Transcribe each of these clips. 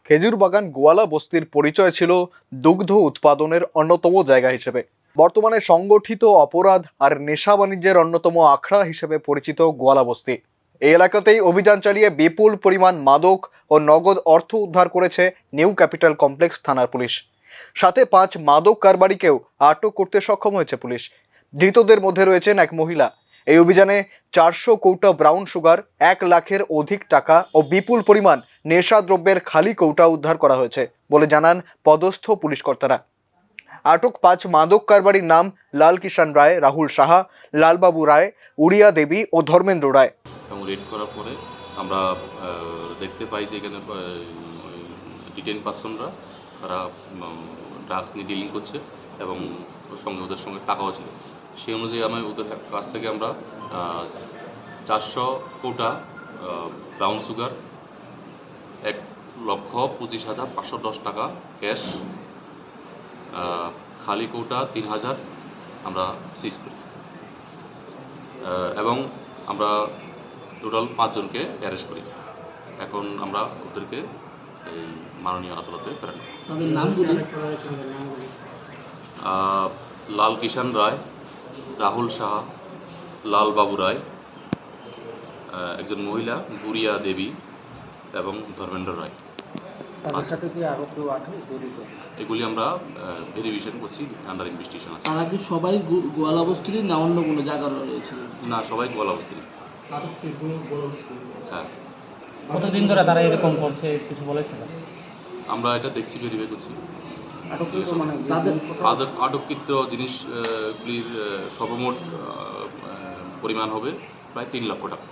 খেজুর বাগান গোয়ালা বস্তির পরিচয় ছিল দুগ্ধ উৎপাদনের অন্যতম জায়গা হিসেবে। বর্তমানে সংগঠিত অপরাধ আর নেশা বাণিজ্যের অন্যতম আখড়া হিসেবে পরিচিত গোয়ালা বস্তি। এই এলাকাতেই অভিযান চালিয়ে বিপুল পরিমাণ মাদক ও নগদ অর্থ উদ্ধার করেছে নিউ ক্যাপিটাল কমপ্লেক্স থানার পুলিশ। সাথে 5 মাদক কারবারিকেও আটক করতে সক্ষম হয়েছে পুলিশ। ধৃতদের মধ্যে রয়েছেন এক মহিলা। এই অভিযানে 400 কৌটা ব্রাউন সুগার, 1 লাখের অধিক টাকা ও বিপুল পরিমাণ নেশাদ্রব্যের খালি কৌটা উদ্ধার করা হয়েছে বলে জানান পদস্থ পুলিশ কর্তারা। আটক 5 মাদক কারবারির নাম লাল কিষাণ রায়, রাহুল সাহা, লালবাবু রায়, উড়িয়া দেবী ও ধর্মেন্দ্র রায়। এবং রেড করার পরে আমরা দেখতে পাই যে এখানে ডিটেইন পার্সনরা তারা ড্রাগস নিয়ে ডিলিং করছে এবং ওদের সঙ্গে টাকাও ছিল। সেই অনুযায়ী ওদের কাছ থেকে আমরা 400 কৌটা ব্রাউন সুগার, 1,25,510 টাকা ক্যাশ, খালি কৌটা 3,000 আমরা সিজ করি এবং আমরা টোটাল 5 জনকে অ্যারেস্ট করি। এখন আমরা ওদেরকে এই মাননীয় আদালতে প্রেরণ করি। তাদের নামগুলি লাল কিষাণ রায়, রাহুল সাহা, লালবাবু রায়, একজন মহিলা গুড়িয়া দেবী এবং ধর্মেন্দ্র রায়। তাদের সাথে কি আরো কেউ আছে জড়িত? এগুলি আমরা ভেরিফিকেশন করছি, আন্ডার ইনভেস্টিগেশন আছে। তারা কি সবাই গোয়ালা বস্তিরই না অন্য কোনো জায়গার রয়েছে? না, সবাই গোয়ালা বস্তির। হ্যাঁ। কতদিন ধরে তারা এরকম করছে কিছু বলেছিল? আমরা এটা দেখছি, ভেরিফাই করছি। আটককৃত জিনিসগুলির সর্বমোট পরিমাণ হবে প্রায় 3 লক্ষ টাকা।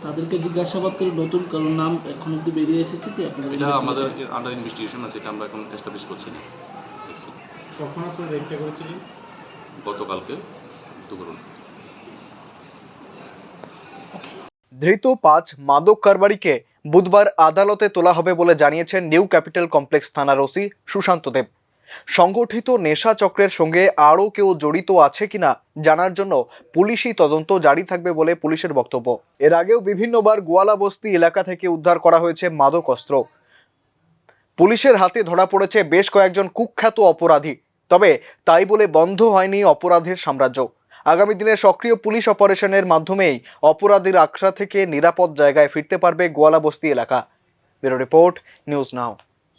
তাদেরকে জিজ্ঞাসাবাদ করে নতুন কারণ নাম এখন অব্দি বেরিয়ে এসেছে কি? এটা আমাদের আন্ডার ইনভেস্টিগেশন আছে, এটা আমরা এখন এস্টাবলিশ করছি না। কখন আপনারা রেডটা করেছিলেন? গতকালকে দুপুর। ধৃত 5 মাদক কারবারিকে বুধবার আদালতে তোলা হবে বলে জানিয়েছেন নিউ ক্যাপিটাল কমপ্লেক্স থানার ওসি সুশান্ত দেব। সংগঠিত নেশা চক্রের সঙ্গে আরও কেউ জড়িত আছে কিনা জানার জন্য পুলিশি তদন্ত জারি থাকবে বলে পুলিশের বক্তব্য। এর আগেও বিভিন্নবার গোয়ালা বস্তি এলাকা থেকে উদ্ধার করা হয়েছে মাদক অস্ত্র। পুলিশের হাতে ধরা পড়েছে বেশ কয়েকজন কুখ্যাত অপরাধী। তবে তাই বলে বন্ধ হয়নি অপরাধের সাম্রাজ্য। আগামী দিনে সক্রিয় পুলিশ অপারেশনের মাধ্যমেই অপরাধীর আখড়া থেকে নিরাপদ জায়গায় ফিরতে পারবে গোয়ালা বস্তি এলাকা। Bureau report, news now.